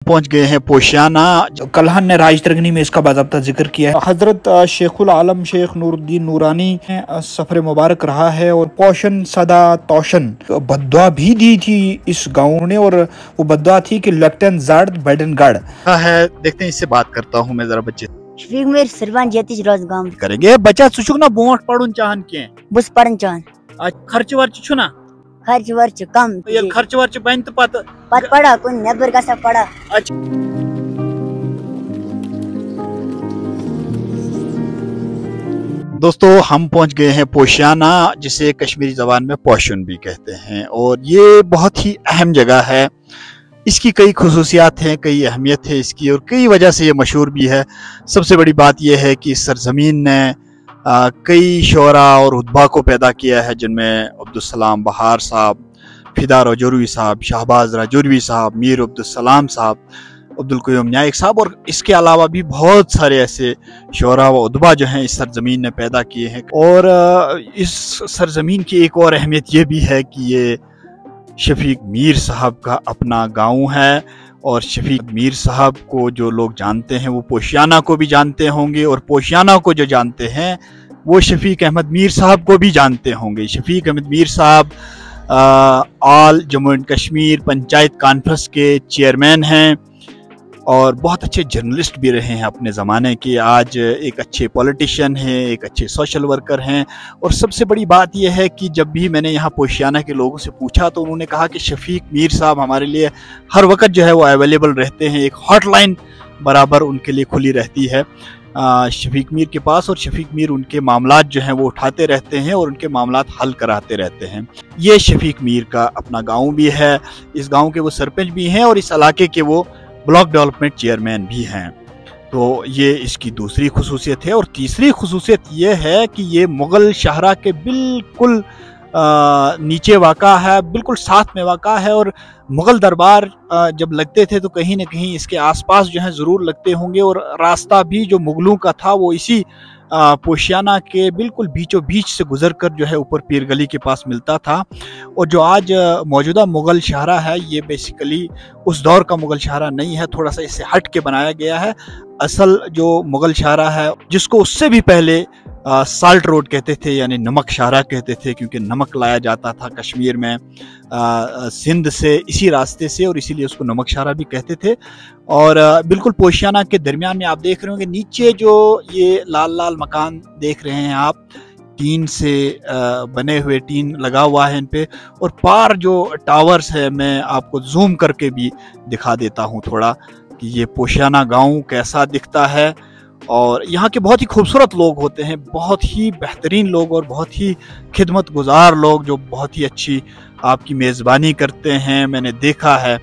पहुंच गए हैं पोशियाना। कलहन ने राज तरगनी में इसका बाज़ाब्ता जिक्र किया है। हज़रत शेखुल आलम शेख नूरुद्दीन नूरानी सफ़र मुबारक रहा है और पोशन सदा तोशन बद्दुआ भी दी थी इस गाँव ने, और वो बद्दुआ थी कि लेफ्टिनेंट जार्ड बैडनगढ़ है। देखते हैं, इससे बात करता हूँ मैं जरा। बच्चे शफीक मेर सरवान जेतिश रोजगाम करेंगे बच्चा सुचुक ना बोट पढ़ुन चाहन के बस पढ़न चाहन खर्च वर्च छु ना खर्च वर्च कम ये खर्च वर्च बन तो पत पढ़ा कोई नेबर का सब पढ़ा। अच्छा, दोस्तों हम पहुंच गए हैं पोशियाना, जिसे कश्मीरी ज़बान में पोशन भी कहते हैं, और ये बहुत ही अहम जगह है। इसकी कई खुसूसियात हैं, कई अहमियत है इसकी, और कई वजह से ये मशहूर भी है। सबसे बड़ी बात यह है कि इस सरजमीन ने कई शोरा और उद्बा को पैदा किया है, जिनमें अब्दुलसलाम बहार साहब, फिदा राजौरी साहब, शहबाज राजौरी साहब, मीर अब्दुलसलाम साहब, अब्दुल क़य्यूम नाइक साहब, और इसके अलावा भी बहुत सारे ऐसे शोरा व उद्बा जो हैं इस सरजमीन ने पैदा किए हैं। और इस सरजमीन की एक और अहमियत ये भी है कि ये शफीक मीर साहब का अपना गांव है, और शफीक मीर साहब को जो लोग जानते हैं वो पोशियाना को भी जानते होंगे, और पोशियाना को जो जानते हैं वो शफीक अहमद मीर साहब को भी जानते होंगे। शफीक अहमद मीर साहब आल जम्मू एंड कश्मीर पंचायत कॉन्फ्रेंस के चेयरमैन हैं, और बहुत अच्छे जर्नलिस्ट भी रहे हैं अपने ज़माने के। आज एक अच्छे पॉलिटिशियन हैं, एक अच्छे सोशल वर्कर हैं। और सबसे बड़ी बात यह है कि जब भी मैंने यहाँ पोशियाना के लोगों से पूछा तो उन्होंने कहा कि शफीक मीर साहब हमारे लिए हर वक्त जो है वो अवेलेबल रहते हैं, एक हॉटलाइन बराबर उनके लिए खुली रहती है शफीक मीर के पास, और शफीक मीर उनके मामलात जो हैं वो उठाते रहते हैं और उनके मामलात हल कराते रहते हैं। ये शफीक मीर का अपना गाँव भी है, इस गाँव के वो सरपंच भी हैं, और इस इलाके के वो ब्लॉक डेवलपमेंट चेयरमैन भी हैं। तो ये इसकी दूसरी खुसूसियत है। और तीसरी खुसूसियत ये है कि ये मुग़ल शाहरा के बिल्कुल नीचे वाक़ा है, बिल्कुल साथ में वाक़ा है, और मुग़ल दरबार जब लगते थे तो कहीं न कहीं इसके आसपास जो है ज़रूर लगते होंगे, और रास्ता भी जो मुग़लों का था वो इसी पोशियाना के बिल्कुल बीचों बीच से गुजर कर जो है ऊपर पीर गली के पास मिलता था। और जो आज मौजूदा मुग़ल शाहरा है ये बेसिकली उस दौर का मुग़ल शाहरा नहीं है, थोड़ा सा इससे हट के बनाया गया है। असल जो मुग़ल शाहरा है, जिसको उससे भी पहले साल्ट रोड कहते थे, यानी नमक शाहरा कहते थे, क्योंकि नमक लाया जाता था कश्मीर में सिंध से इसी रास्ते से, और इसीलिए उसको नमक शाहरा भी कहते थे। और बिल्कुल पोशियाना के दरमियान में आप देख रहे होंगे नीचे जो ये लाल लाल मकान देख रहे हैं आप, टीन से बने हुए, टीन लगा हुआ है इन पे, और पार जो टावर्स है मैं आपको जूम करके भी दिखा देता हूँ थोड़ा कि ये पोशियाना गाँव कैसा दिखता है। और यहाँ के बहुत ही खूबसूरत लोग होते हैं, बहुत ही बेहतरीन लोग और बहुत ही खिदमत गुजार लोग, जो बहुत ही अच्छी आपकी मेज़बानी करते हैं। मैंने देखा है,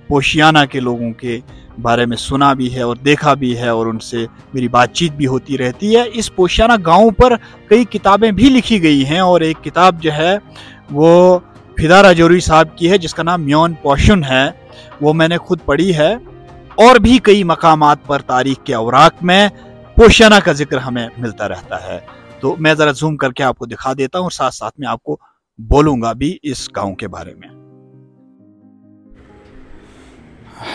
पोशियाना के लोगों के बारे में सुना भी है और देखा भी है, और उनसे मेरी बातचीत भी होती रहती है। इस पोशियाना गांव पर कई किताबें भी लिखी गई हैं, और एक किताब जो है वो फिदा राजौरी साहब की है जिसका नाम म्योन पोशन है, वो मैंने खुद पढ़ी है। और भी कई मकामात पर तारीख के अवराक में पोशियाना का जिक्र हमें मिलता रहता है। तो मैं ज़रा जूम करके आपको दिखा देता हूँ, और साथ साथ में आपको बोलूँगा भी इस गांव के बारे में।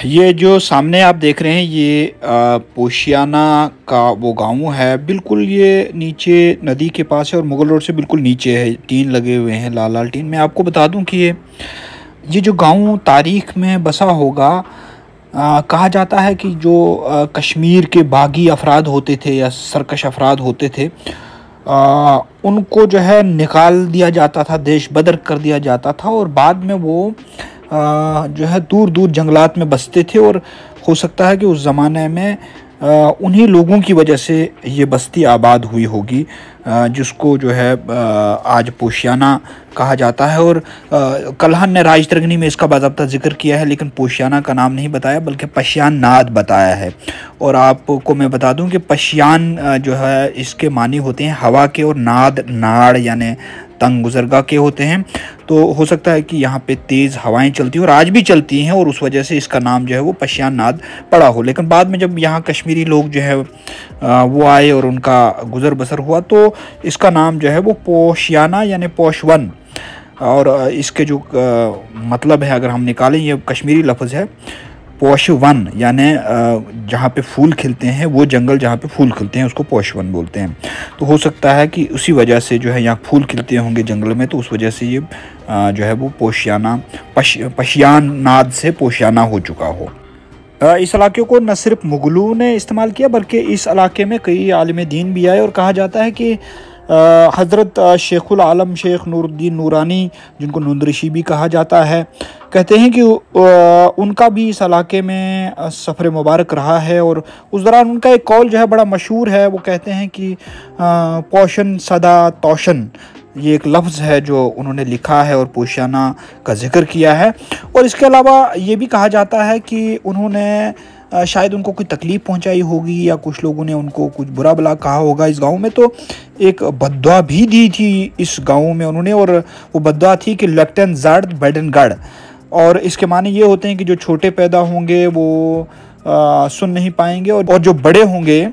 ये जो सामने आप देख रहे हैं ये पोशियाना का वो गांव है, बिल्कुल ये नीचे नदी के पास है और मुग़ल रोड से बिल्कुल नीचे है। टीन लगे हुए हैं, लाल लाल टीन। मैं आपको बता दूं कि ये जो गांव तारीख़ में बसा होगा, कहा जाता है कि जो कश्मीर के बागी अफराद होते थे या सरकश अफराद होते थे, उनको जो है निकाल दिया जाता था, देश बदर कर दिया जाता था, और बाद में वो जो है दूर दूर जंगलात में बसते थे। और हो सकता है कि उस ज़माने में उन्हीं लोगों की वजह से ये बस्ती आबाद हुई होगी, जिसको जो है आज पोशियाना कहा जाता है। और कलहन ने राज तरगनी में इसका बाज़ाब्ता जिक्र किया है, लेकिन पोशियाना का नाम नहीं बताया बल्कि पशियान नाद बताया है। और आपको मैं बता दूं कि पशियान जो है इसके मानी होते हैं हवा के, और नाद नाड़ यानी तंग गुजरगा के होते हैं। तो हो सकता है कि यहाँ पे तेज़ हवाएं चलती हैं, और आज भी चलती हैं, और उस वजह से इसका नाम जो है वो पशियान नाद पड़ा हो। लेकिन बाद में जब यहाँ कश्मीरी लोग जो है वो आए और उनका गुज़र बसर हुआ, तो इसका नाम जो है वो पोशियाना यानी पोशवन, और इसके जो मतलब है अगर हम निकालें, ये कश्मीरी लफ्ज़ है, پوش ون یعنی جہاں پہ پھول کھلتے ہیں، وہ جنگل جہاں پہ پھول کھلتے ہیں اس کو پوش ون بولتے ہیں. تو ہو سکتا ہے کہ اسی وجہ سے جو ہے یہاں پھول کھلتے ہوں گے جنگل میں، تو اس وجہ سے یہ جو ہے وہ پشیان ناد سے پوشیانہ ہو چکا ہو. اس علاقے کو نہ صرف مغلوں نے استعمال کیا بلکہ اس علاقے میں کئی عالم دین بھی آئے، اور کہا جاتا ہے کہ حضرت شیخ العالم شیخ نور الدین نورانی، جن کو نندرشی بھی کہا جاتا ہے، کہتے ہیں کہ ان کا بھی اس علاقے میں سفر مبارک رہا ہے، اور اس دوران ان کا ایک قول جو ہے بڑا مشہور ہے. وہ کہتے ہیں کہ پوشن صدا توشن، یہ ایک لفظ ہے جو انہوں نے لکھا ہے اور پوشیانہ کا ذکر کیا ہے. اور اس کے علاوہ یہ بھی کہا جاتا ہے کہ انہوں نے شاید ان کو کوئی تکلیف پہنچائی ہوگی، یا کچھ لوگوں نے ان کو کچھ برا بلا کہا ہوگا اس گاؤں میں، تو ایک بددعا بھی دی تھی اس گاؤں میں انہوں نے، اور وہ بددعا تھی کہ لیفٹن زارد بیڈن گڑ، اور اس کے معنی یہ ہوتے ہیں کہ جو چھوٹے پیدا ہوں گے وہ سن نہیں پائیں گے، اور جو بڑے ہوں گے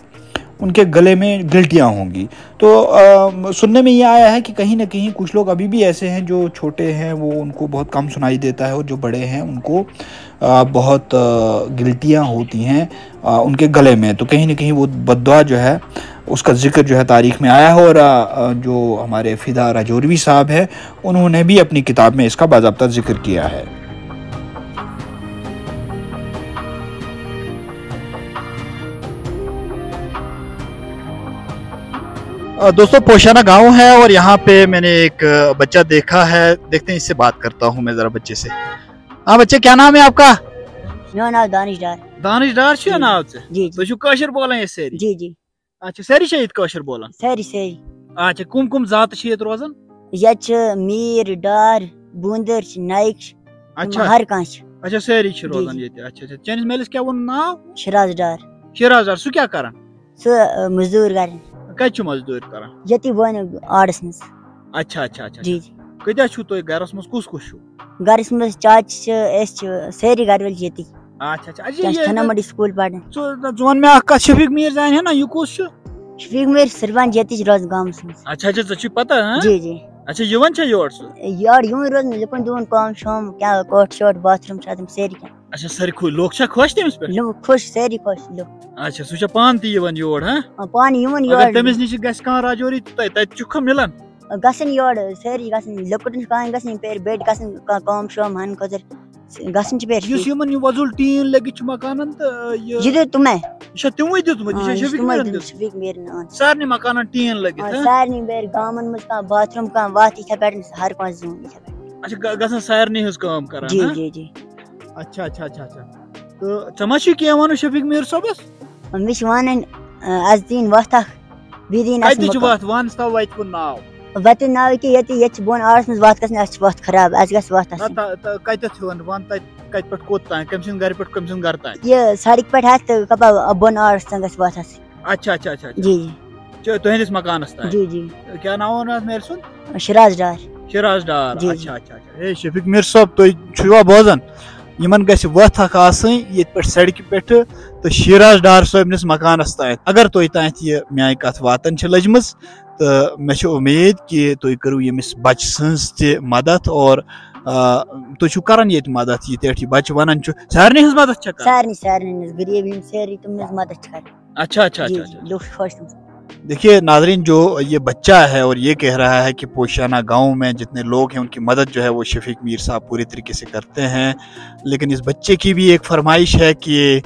ان کے گلے میں گلٹیاں ہوں گی. تو سننے میں یہ آیا ہے کہ کہیں نہ کہیں کچھ لوگ ابھی بھی ایسے ہیں جو چھوٹے ہیں وہ ان کو بہت کم سنائی دیتا ہے، اور جو بڑے ہیں ان کو بہت گلٹیاں ہوتی ہیں ان کے گلے میں. تو کہیں نہ کہیں وہ بددعا جو ہے اس کا ذکر جو ہے تاریخ میں آیا ہے، اور جو ہمارے فدا راجوروی صاحب ہے انہوں نے بھی اپنی کتاب میں اس کا باضابطہ ذکر کیا ہے. دوستوں پوشانہ گاؤں ہے، اور یہاں پہ میں نے ایک بچہ دیکھا ہے، دیکھتے ہیں اس سے بات کرتا ہوں میں ذرا بچے سے. ہاں بچے، کیا نام ہے آپ کا؟ میرا نام دانش ڈار. دانش ڈار چھو نام سے؟ جی تو چھو کاشر بولان یہ ساری؟ جی جی. اچھا ساری شہید کاشر بولان؟ ساری ساری. اچھا کم کم ذات چھ یت روزان؟ یت میر ڈار بوندر نائک اچھا ہر کانچ. اچھا ساری چھ روزان یہ. اچھا اچھا چانس میلس کیا ون ناو؟ شراز ڈار. شراز ڈار. سو کیا کران؟ سو مزدور کران. کت مزدور کران؟ یتی ون آڑس مز. اچھا اچھا اچھا. جی جی. کتیا چھو تو گھرس مز کس کس چھو؟ گھرس مز چاچ اس ساری گھر ول یتی. اچھا اچھا. تھنا مڈی سکول پڑھن. زون میں اکھ شفیق میر زان ہے نا، یہ کس چھو؟ شفیق میر سربان یتی روز گامس مز. اچھا اچھا ژے چھ پتہ؟ ہاں جی جی. اچھا یوان چھا یور سو؟ یار یون روز لکن دون کام شام کیا کوٹ شوٹ باتھ روم شادم ساری کیا. اچھا ساری لوگ چھا خوش تمس پہ؟ لوگ خوش ساری خوش لوگ. اچھا سو چھا پان تی یوان یور؟ ہاں پان یون یور. اگر تمس نش گژھِ کانٛہہ راجوری تتہِ چھُکھا مِلان؟ گژھن یور ساری گژھن لۄکُٹن کامہِ گژھن پیر بیٚیہِ گژھن کانٛہہ کٲم شٲم ہن خٲطرٕ گژھن چھِ پیر. یُس یِمن یہِ وۄزُل ٹیٖن لٔگِتھ چھُ مکانن تہٕ یہِ دیُت تِمے. یہِ چھا تِموٕے دیُتمُت؟ یہِ چھا شفیق میرن دیُتمُت؟ شفیق میرن. سارنٕے مکانن ٹیٖن لٔگِتھ؟ سارنٕے پیر گامن منٛز کانٛہہ باتھ روٗم کانٛہہ وتھ یِتھے پٲٹھۍ ہر کانٛہہ زوٗن یِتھے پٲٹھۍ. اچھا گژھان سارنٕے ہٕنٛز کٲم کران؟ جی جی جی. اچھا اچھا اچھا اچھا. تہٕ ژےٚ ما چھُے کینٛہہ وَنُن شفیق میٖر صٲبس؟ مےٚ چھِ وَنٕنۍ اَسہِ دِنۍ وَتھ اکھ بیٚیہِ دِنۍ کتہِ چھِ وتھ؟ وَنس تو وتہِ ہُنٛد ناو. وتہِ ناو کہِ ییٚتہِ چھِ بۄن آڑس منٛز وتھ گژھن اَسہِ چھِ وتھ خراب اَسہِ گژھِ وتھ آسٕنۍ. کتٮ۪تھ ہیوٚن وَن تتہِ کتہِ پٮ۪ٹھ کوٚت تانۍ؟ کٔمۍ سٕنٛدِ گرِ پٮ۪ٹھ کٔمۍ سٕنٛدِ گرٕ تانۍ؟ یہِ سڑکہِ پٮ۪ٹھ آسہِ تہٕ کپا بۄن آڑس تام گژھِ وتھ آسٕنۍ. اچھا اچھا اچھا. جی جی. تُہنٛدِس مکانس تانۍ؟ جی جی. کیٛاہ ناو ووٚن اَتھ میر سُنٛد؟ شراز ڈار. شراز ڈار. جی. اچھا اچھا اچھا. ہے شفیق میر صٲب تُہۍ چھِوا بوزان؟ یمن گژھِ وتھ اکھ آسٕنۍ ییٚتہِ پٮ۪ٹھ سڑکہِ پٮ۪ٹھٕ تہٕ شیراز ڈار صٲبنِس مکانس تانۍ. اگر تُہۍ تانۍ یہِ میانہِ کتھ واتان چھِ لٔجمٕژ تہٕ مےٚ چھِ اُمید کہِ تُہۍ کٔرِو ییٚمِس بچہٕ سٕنٛز تہِ مدد، اور تُہۍ چھِو کران ییٚتہِ مدد یِتھ یہِ بچہٕ ونان چھُ سارنٕے ہٕنٛز مدد چھا کران؟ سارنٕے سارنٕے غریب یِم سٲری تِمن ہٕنٛز مدد چھِ کران. اچھا اچھا اچھا. لوگ خوش تم. دیکھیے ناظرین، جو یہ بچہ ہے اور یہ کہہ رہا ہے کہ پوشانہ گاؤں میں جتنے لوگ ہیں ان کی مدد جو ہے وہ شفیق میر صاحب پوری طریقے سے کرتے ہیں، لیکن اس بچے کی بھی ایک فرمائش ہے کہ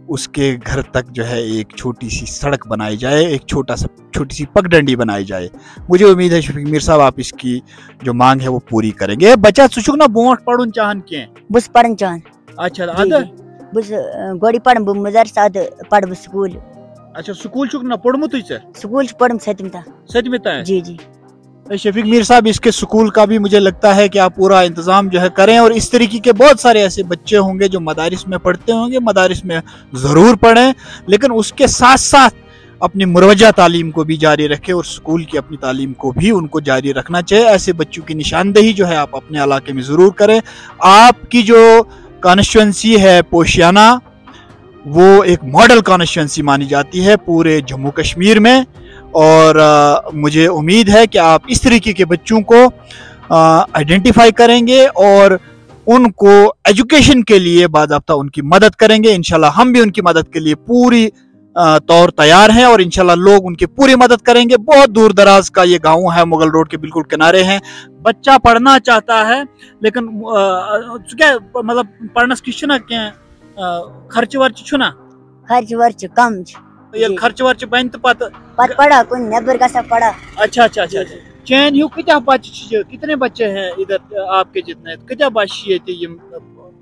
اس کے گھر تک جو ہے ایک چھوٹی سی سڑک بنائی جائے، ایک چھوٹی سی پگ ڈنڈی بنائی جائے. مجھے امید ہے شفیق میر صاحب آپ اس کی جو مانگ ہے وہ پوری کریں گے. بچہ ژٕ چھُکھ نا برونٹھ پڑھُن چاہان کینٛہہ؟ بہٕ چھُس پران چاہان. اچھا ادٕ بہٕ چھُس گۄڈٕ پران بہٕ مدرسہٕ ادٕ پرٕ بہٕ سکوٗل. اچھا سکول چھُکھ نا پوٚرمُتٕے ژےٚ؟ سکول چھُ پوٚرمُت 7مہِ تام. 7مہِ تام؟ جی جی. شفیق میر صاحب اس کے سکول کا بھی مجھے لگتا ہے کہ آپ پورا انتظام جو ہے کریں، اور اس طریقے کے بہت سارے ایسے بچے ہوں گے جو مدارس میں پڑھتے ہوں گے. مدارس میں ضرور پڑھیں، لیکن اس کے ساتھ ساتھ اپنی مروجہ تعلیم کو بھی جاری رکھیں، اور سکول کی اپنی تعلیم کو بھی ان کو جاری رکھنا چاہیے. ایسے بچوں کی نشاندہی جو ہے آپ اپنے علاقے میں ضرور کریں. آپ کی جو کانسٹیچوئنسی ہے پوشیانہ، وہ ایک ماڈل کانسٹیچوئنسی مانی جاتی ہے پورے جموں کشمیر میں، اور مجھے امید ہے کہ آپ اس طریقے کے بچوں کو آئیڈینٹیفائی کریں گے اور उनको एजुकेशन के लिए बाज़ाब्ता उनकी मदद करेंगे। इंशाल्लाह हम भी उनकी मदद के लिए पूरी तौर तैयार हैं और इंशाल्लाह लोग उनकी पूरी मदद करेंगे। बहुत दूर दराज का ये गांव है, मुगल रोड के बिल्कुल किनारे हैं। बच्चा पढ़ना चाहता है लेकिन क्या मतलब पढ़नस की क्या खर्च वर्च छुना खर्च वर्च कम ये खर्च वर्च बन तो पत पढ़ा कोई नेबर का पढ़ा। अच्छा चैन यू कितना बच्चे कितने बच्चे हैं इधर आपके जितने कितना बच्चे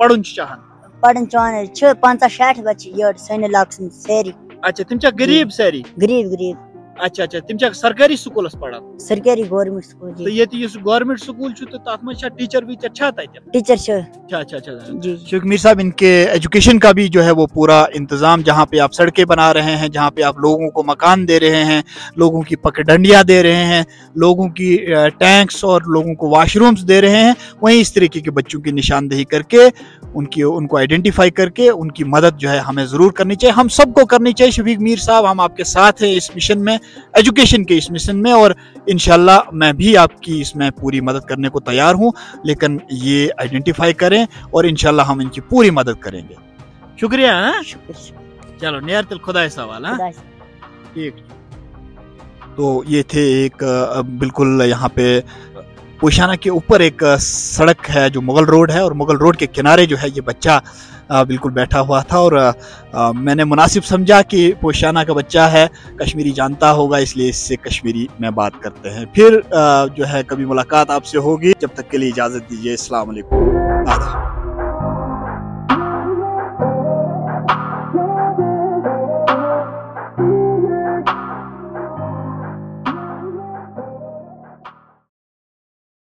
पढ़न चाहन पढ़न चाहन 5-60 बच्चे ये सने लाख सेरी। अच्छा तुम गरीब सारी गरीब अच्छा तुम सरकारी स्कूल पढ़ा सरकारी गवर्नमेंट स्कूल तो ये गवर्नमेंट स्कूल तो तथ में टीचर वीचर टीचर अच्छा शेख मीर साहब इनके एजुकेशन का भी जो है वो पूरा इंतजाम, जहाँ पे आप सड़कें बना रहे हैं, जहाँ पे आप लोगों को मकान दे रहे हैं, लोगों की पगडंडियाँ दे रहे हैं, लोगों की टैंक्स और लोगों को वाशरूम्स दे रहे हैं, वहीं इस तरीके के बच्चों की निशानदेही करके उनको आइडेंटिफाई करके उनकी मदद जो है हमें ज़रूर करनी चाहिए, हम सबको करनी चाहिए। शफीक मीर साहब हम आपके साथ हैं इस मिशन में, एजुकेशन के इस मिशन में, और इंशाल्लाह मैं भी आपकी इसमें पूरी मदद करने को तैयार हूं, लेकिन ये आइडेंटिफाई करें और इंशाल्लाह हम इनकी पूरी मदद करेंगे। शुक्रिया। चलो नियर तिल खुदा सवाल। ठीक। तो ये थे एक बिल्कुल यहाँ पे पोशाना के ऊपर एक सड़क है जो मुगल रोड है, और मुगल रोड के किनारे जो है ये बच्चा बिल्कुल बैठा हुआ था, और मैंने मुनासिब समझा कि पोशाना का बच्चा है, कश्मीरी जानता होगा, इसलिए इससे कश्मीरी में बात करते हैं। फिर जो है कभी मुलाकात आपसे होगी, जब तक के लिए इजाज़त दीजिए। अस्सलाम वालेकुम।